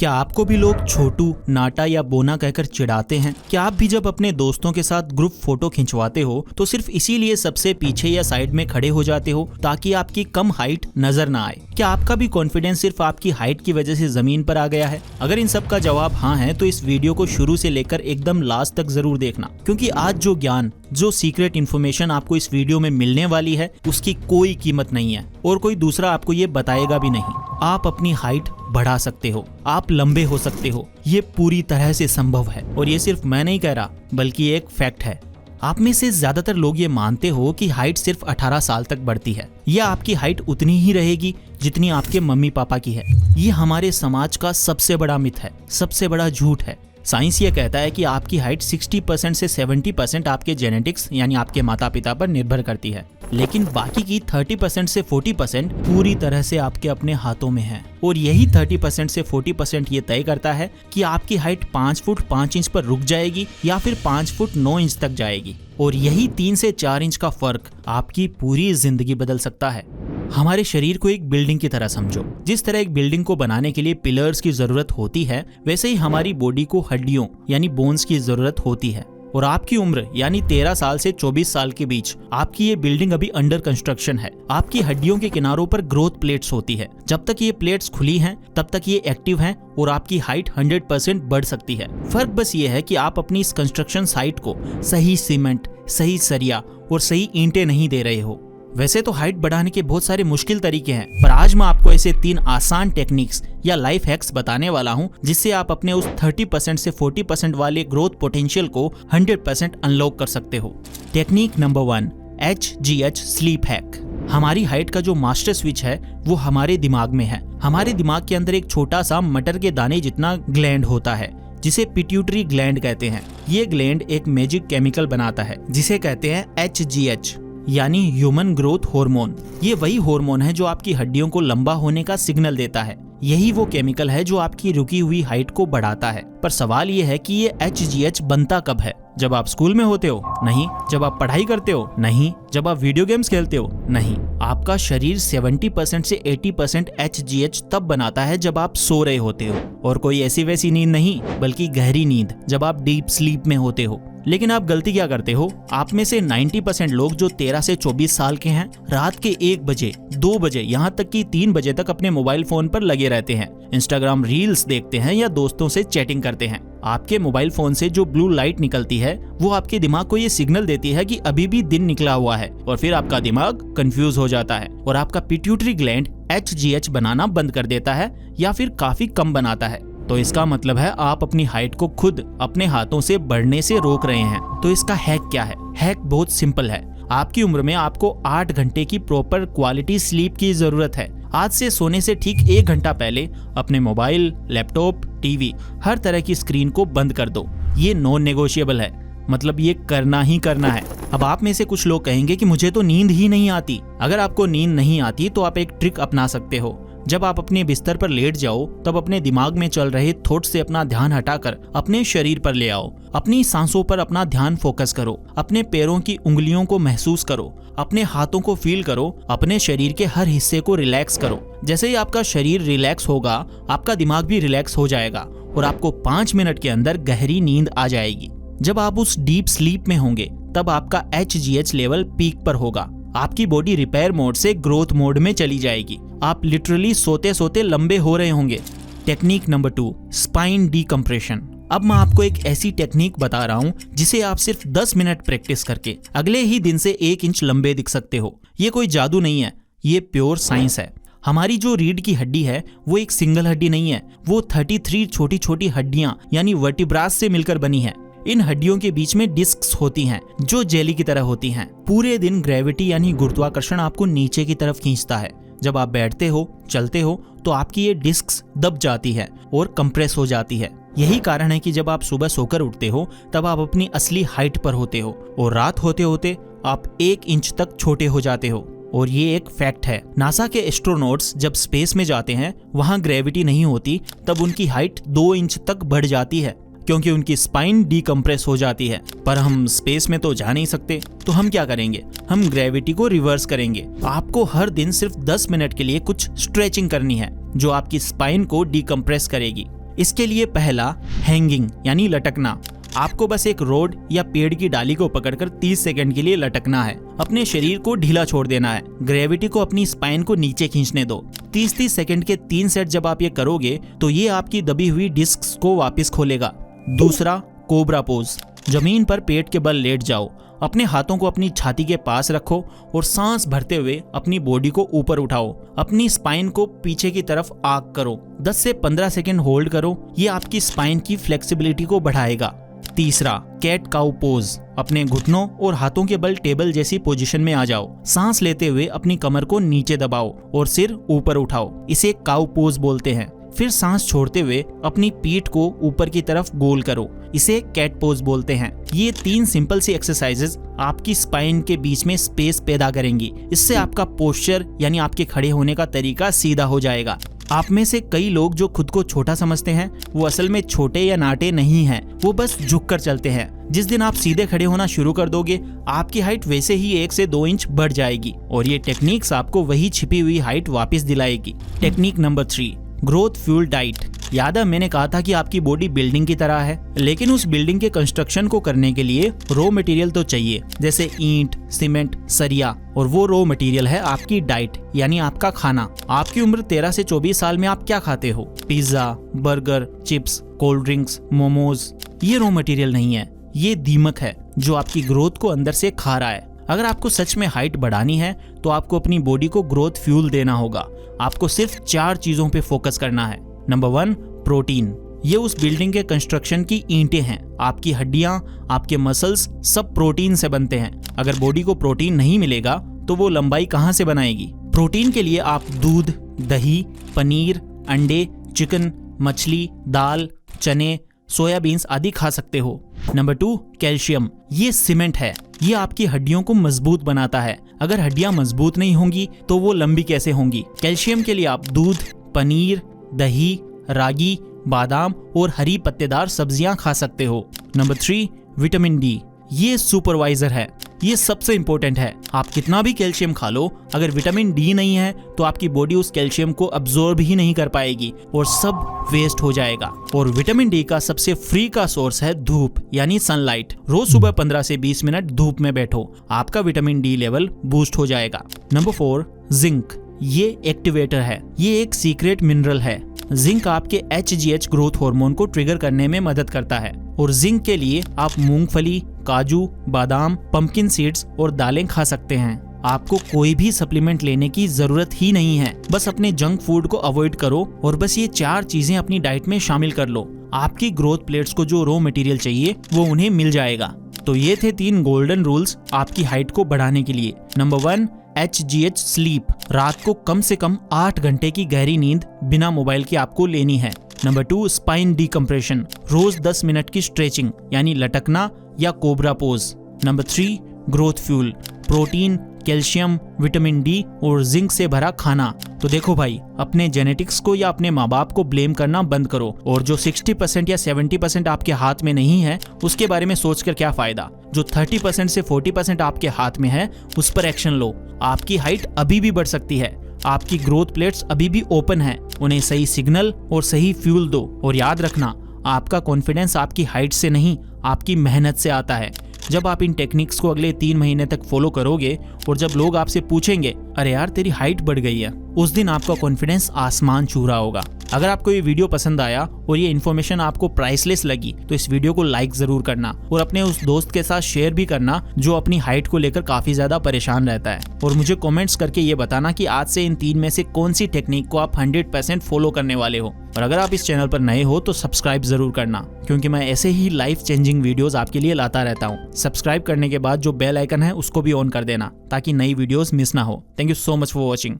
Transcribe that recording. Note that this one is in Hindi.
क्या आपको भी लोग छोटू, नाटा या बोना कहकर चिढ़ाते हैं? क्या आप भी जब अपने दोस्तों के साथ ग्रुप फोटो खिंचवाते हो तो सिर्फ इसीलिए सबसे पीछे या साइड में खड़े हो जाते हो ताकि आपकी कम हाइट नजर ना आए? क्या आपका भी कॉन्फिडेंस सिर्फ आपकी हाइट की वजह से जमीन पर आ गया है? अगर इन सब का जवाब हाँ है तो इस वीडियो को शुरू से लेकर एकदम लास्ट तक जरूर देखना, क्योंकि आज जो ज्ञान, जो सीक्रेट इन्फॉर्मेशन आपको इस वीडियो में मिलने वाली है उसकी कोई कीमत नहीं है और कोई दूसरा आपको ये बताएगा भी नहीं। आप अपनी हाइट बढ़ा सकते हो, आप लंबे हो सकते हो, ये पूरी तरह से संभव है और ये सिर्फ मैं नहीं कह रहा बल्कि एक फैक्ट है। आप में से ज्यादातर लोग ये मानते हो कि हाइट सिर्फ 18 साल तक बढ़ती है या आपकी हाइट उतनी ही रहेगी जितनी आपके मम्मी पापा की है। ये हमारे समाज का सबसे बड़ा मिथ है, सबसे बड़ा झूठ है। साइंस ये कहता है कि आपकी हाइट 60% से 70% आपके जेनेटिक्स यानी आपके माता पिता पर निर्भर करती है, लेकिन बाकी की 30% से 40% पूरी तरह से आपके अपने हाथों में है। और यही 30% से 40% ये तय करता है कि आपकी हाइट 5 फुट 5 इंच पर रुक जाएगी या फिर 5 फुट 9 इंच तक जाएगी। और यही 3 से 4 इंच का फर्क आपकी पूरी जिंदगी बदल सकता है। हमारे शरीर को एक बिल्डिंग की तरह समझो। जिस तरह एक बिल्डिंग को बनाने के लिए पिलर्स की जरूरत होती है, वैसे ही हमारी बॉडी को हड्डियों यानी बोन्स की जरूरत होती है। और आपकी उम्र यानी 13 साल से 24 साल के बीच आपकी ये बिल्डिंग अभी अंडर कंस्ट्रक्शन है। आपकी हड्डियों के किनारों पर ग्रोथ प्लेट्स होती है। जब तक ये प्लेट्स खुली हैं, तब तक ये एक्टिव हैं और आपकी हाइट 100% बढ़ सकती है। फर्क बस ये है कि आप अपनी इस कंस्ट्रक्शन साइट को सही सीमेंट, सही सरिया और सही ईंटें नहीं दे रहे हो। वैसे तो हाइट बढ़ाने के बहुत सारे मुश्किल तरीके हैं, पर आज मैं आपको ऐसे 3 आसान टेक्निक्स या लाइफ हैक्स बताने वाला हूं जिससे आप अपने उस 30% से 40% वाले ग्रोथ पोटेंशियल को 100% अनलॉक कर सकते हो। Technique number 1, HGH sleep hack. हमारी हाइट का जो मास्टर स्विच है वो हमारे दिमाग में है। हमारे दिमाग के अंदर एक छोटा सा मटर के दाने जितना ग्लैंड होता है जिसे पिट्यूटरी ग्लैंड कहते हैं। ये ग्लैंड एक मैजिक केमिकल बनाता है जिसे कहते हैं HGH यानी ह्यूमन ग्रोथ हार्मोन। ये वही हार्मोन है जो आपकी हड्डियों को लंबा होने का सिग्नल देता है। यही वो केमिकल है जो आपकी रुकी हुई हाइट को बढ़ाता है। पर सवाल ये है कि ये HGH बनता कब है? जब आप स्कूल में होते हो? नहीं। जब आप पढ़ाई करते हो? नहीं। जब आप वीडियो गेम्स खेलते हो? नहीं। आपका शरीर 70% से 80% HGH तब बनाता है जब आप सो रहे होते हो, और कोई ऐसी वैसी नींद नहीं बल्कि गहरी नींद, जब आप डीप स्लीप में होते हो। लेकिन आप गलती क्या करते हो? आप में से 90% लोग जो 13 से 24 साल के हैं, रात के 1 बजे, 2 बजे, यहाँ तक कि 3 बजे तक अपने मोबाइल फोन पर लगे रहते हैं, इंस्टाग्राम रील्स देखते हैं या दोस्तों से चैटिंग करते हैं। आपके मोबाइल फोन से जो ब्लू लाइट निकलती है वो आपके दिमाग को ये सिग्नल देती है कि अभी भी दिन निकला हुआ है, और फिर आपका दिमाग कंफ्यूज हो जाता है और आपका पिट्यूटरी ग्लैंड HGH बनाना बंद कर देता है या फिर काफी कम बनाता है। तो इसका मतलब है आप अपनी हाइट को खुद अपने हाथों से बढ़ने से रोक रहे हैं। तो इसका हैक क्या है? हैक बहुत सिंपल है। आपकी उम्र में आपको 8 घंटे की प्रॉपर क्वालिटी स्लीप की जरूरत है। आज से सोने से ठीक 1 घंटा पहले अपने मोबाइल, लैपटॉप, टीवी, हर तरह की स्क्रीन को बंद कर दो। ये नॉन नेगोशिएबल है, मतलब ये करना ही करना है। अब आप में से कुछ लोग कहेंगे कि मुझे तो नींद ही नहीं आती। अगर आपको नींद नहीं आती तो आप एक ट्रिक अपना सकते हो। जब आप अपने बिस्तर पर लेट जाओ तब अपने दिमाग में चल रहे थॉट से अपना ध्यान हटाकर अपने शरीर पर ले आओ। अपनी सांसों पर अपना ध्यान फोकस करो। अपने पैरों की उंगलियों को महसूस करो। अपने हाथों को फील करो। अपने शरीर के हर हिस्से को रिलैक्स करो। जैसे ही आपका शरीर रिलैक्स होगा, आपका दिमाग भी रिलैक्स हो जाएगा और आपको 5 मिनट के अंदर गहरी नींद आ जाएगी। जब आप उस डीप स्लीप में होंगे तब आपका HGH लेवल पीक पर होगा। आपकी बॉडी रिपेयर मोड से ग्रोथ मोड में चली जाएगी। आप लिटरली सोते सोते लंबे हो रहे होंगे। Technique number 2, spine decompression. अब मैं आपको एक ऐसी टेक्निक बता रहा हूँ जिसे आप सिर्फ 10 मिनट प्रैक्टिस करके अगले ही दिन से 1 इंच लंबे दिख सकते हो। ये कोई जादू नहीं है, ये प्योर साइंस है। हमारी जो रीढ़ की हड्डी है वो एक सिंगल हड्डी नहीं है, वो 33 छोटी छोटी हड्डियां यानी वर्टिब्रास से मिलकर बनी है। इन हड्डियों के बीच में डिस्क्स होती हैं जो जेली की तरह होती हैं। पूरे दिन ग्रेविटी यानी गुरुत्वाकर्षण आपको नीचे की तरफ खींचता है। जब आप बैठते हो, चलते हो तो आपकी ये डिस्क्स दब जाती है और कंप्रेस हो जाती है। यही कारण है कि जब आप सुबह सोकर उठते हो तब आप अपनी असली हाइट पर होते हो और रात होते होते आप 1 इंच तक छोटे हो जाते हो। और ये एक फैक्ट है। नासा के एस्ट्रोनॉट्स जब स्पेस में जाते हैं, वहां ग्रेविटी नहीं होती, तब उनकी हाइट 2 इंच तक बढ़ जाती है क्योंकि उनकी स्पाइन डीकम्प्रेस हो जाती है। पर हम स्पेस में तो जा नहीं सकते, तो हम क्या करेंगे? हम ग्रेविटी को रिवर्स करेंगे। आपको हर दिन सिर्फ 10 मिनट के लिए कुछ स्ट्रेचिंग करनी है जो आपकी स्पाइन को डीकम्प्रेस करेगी। इसके लिए पहला हैंगिंग यानी लटकना। आपको बस एक रोड या पेड़ की डाली को पकड़कर 30 सेकंड के लिए लटकना है। अपने शरीर को ढीला छोड़ देना है। ग्रेविटी को अपनी स्पाइन को नीचे खींचने दो। 30-30 सेकंड के 3 सेट जब आप ये करोगे तो ये आपकी दबी हुई डिस्क्स को वापस खोलेगा। दूसरा, कोबरा पोज। जमीन पर पेट के बल लेट जाओ। अपने हाथों को अपनी छाती के पास रखो और सांस भरते हुए अपनी बॉडी को ऊपर उठाओ। अपनी स्पाइन को पीछे की तरफ आग करो। 10 से 15 सेकंड होल्ड करो। ये आपकी स्पाइन की फ्लेक्सिबिलिटी को बढ़ाएगा। तीसरा, कैट काउ पोज। अपने घुटनों और हाथों के बल टेबल जैसी पोजीशन में आ जाओ। सांस लेते हुए अपनी कमर को नीचे दबाओ और सिर ऊपर उठाओ। इसे काउ पोज बोलते हैं। फिर सांस छोड़ते हुए अपनी पीठ को ऊपर की तरफ गोल करो। इसे कैट पोज बोलते हैं। ये 3 सिंपल सी एक्सरसाइजेस आपकी स्पाइन के बीच में स्पेस पैदा करेंगी। इससे आपका पोस्चर यानी आपके खड़े होने का तरीका सीधा हो जाएगा। आप में से कई लोग जो खुद को छोटा समझते हैं वो असल में छोटे या नाटे नहीं हैं, वो बस झुककर चलते हैं। जिस दिन आप सीधे खड़े होना शुरू कर दोगे आपकी हाइट वैसे ही 1 से 2 इंच बढ़ जाएगी और ये टेक्निक्स आपको वही छिपी हुई हाइट वापस दिलाएगी। Technique number 3, growth fuel diet. याद है मैंने कहा था कि आपकी बॉडी बिल्डिंग की तरह है, लेकिन उस बिल्डिंग के कंस्ट्रक्शन को करने के लिए रॉ मटेरियल तो चाहिए, जैसे ईंट, सीमेंट, सरिया, और वो रॉ मटेरियल है आपकी डाइट यानी आपका खाना। आपकी उम्र 13 से 24 साल में आप क्या खाते हो? Pizza, burger, chips, cold drinks, momos. ये रॉ मटेरियल नहीं है, ये दीमक है जो आपकी ग्रोथ को अंदर से खा रहा है। अगर आपको सच में हाइट बढ़ानी है तो आपको अपनी बॉडी को ग्रोथ फ्यूल देना होगा। आपको सिर्फ 4 चीजों पे फोकस करना है। Number 1, protein. ये उस बिल्डिंग के कंस्ट्रक्शन की ईंटें हैं। आपकी हड्डियां, आपके मसल्स सब प्रोटीन से बनते हैं। अगर बॉडी को प्रोटीन नहीं मिलेगा तो वो लंबाई कहां से बनाएगी? प्रोटीन के लिए आप दूध, दही, पनीर, अंडे, चिकन, मछली, दाल, चने, सोयाबीन्स आदि खा सकते हो। Number 2, calcium. ये सीमेंट है। ये आपकी हड्डियों को मजबूत बनाता है। अगर हड्डियां मजबूत नहीं होंगी तो वो लंबी कैसे होंगी? कैल्शियम के लिए आप दूध, पनीर, दही, रागी, बादाम और हरी पत्तेदार सब्जियां खा सकते हो। Number 3, vitamin D. ये सुपरवाइजर है। ये सबसे इंपॉर्टेंट है। आप कितना भी कैल्शियम खा लो, अगर विटामिन डी नहीं है तो आपकी बॉडी उस कैल्शियम को अब्सॉर्ब ही नहीं कर पाएगी और सब वेस्ट हो जाएगा। और विटामिन डी का सबसे फ्री का सोर्स है धूप यानी सनलाइट। रोज सुबह 15 से 20 मिनट धूप में बैठो, आपका विटामिन डी लेवल बूस्ट हो जाएगा। Number 4, zinc. ये एक्टिवेटर है। ये एक सीक्रेट मिनरल है। जिंक आपके HGH ग्रोथ हार्मोन को ट्रिगर करने में मदद करता है और जिंक के लिए आप मूंगफली, काजू, बादाम, पंपकिन सीड्स और दालें खा सकते हैं। आपको कोई भी सप्लीमेंट लेने की जरूरत ही नहीं है। बस अपने जंक फूड को अवॉइड करो और बस ये 4 चीजें अपनी डाइट में शामिल कर लो। आपकी ग्रोथ प्लेट्स को जो रॉ मटेरियल चाहिए वो उन्हें मिल जाएगा। तो ये थे 3 गोल्डन रूल्स आपकी हाइट को बढ़ाने के लिए। Number 1, HGH sleep. रात को कम से कम 8 घंटे की गहरी नींद बिना मोबाइल के आपको लेनी है। Number 2, spine decompression. रोज 10 मिनट की स्ट्रेचिंग यानी लटकना या cobra pose. Number 3, growth fuel. Protein, calcium, vitamin D और जिंक से भरा खाना। तो देखो भाई, अपने जेनेटिक्स को या अपने माँ बाप को ब्लेम करना बंद करो और जो 60% या 70% आपके हाथ में नहीं है उसके बारे में सोचकर क्या फायदा। जो 30% से 40% आपके हाथ में है उस पर एक्शन लो। आपकी हाइट अभी भी बढ़ सकती है। आपकी ग्रोथ प्लेट्स अभी भी ओपन है। उन्हें सही सिग्नल और सही फ्यूल दो। और याद रखना, आपका कॉन्फिडेंस आपकी हाइट से नहीं, आपकी मेहनत से आता है। जब आप इन टेक्निक्स को अगले 3 महीने तक फॉलो करोगे और जब लोग आपसे पूछेंगे अरे यार तेरी हाइट बढ़ गई है, उस दिन आपका कॉन्फिडेंस आसमान छू रहा होगा। अगर आपको ये वीडियो पसंद आया और ये इन्फॉर्मेशन आपको प्राइसलेस लगी तो इस वीडियो को लाइक जरूर करना और अपने उस दोस्त के साथ शेयर भी करना जो अपनी हाइट को लेकर काफी ज्यादा परेशान रहता है। और मुझे कमेंट्स करके ये बताना कि आज से इन 3 में से कौन सी टेक्निक को आप 100% फॉलो करने वाले हो। और अगर आप इस चैनल पर नए हो तो सब्सक्राइब जरूर करना, क्योंकि मैं ऐसे ही लाइफ चेंजिंग वीडियोस आपके लिए लाता रहता हूँ। सब्सक्राइब करने के बाद जो बेल आइकन है उसको भी ऑन कर देना ताकि नई वीडियोस मिस ना हो। Thank you so much for watching.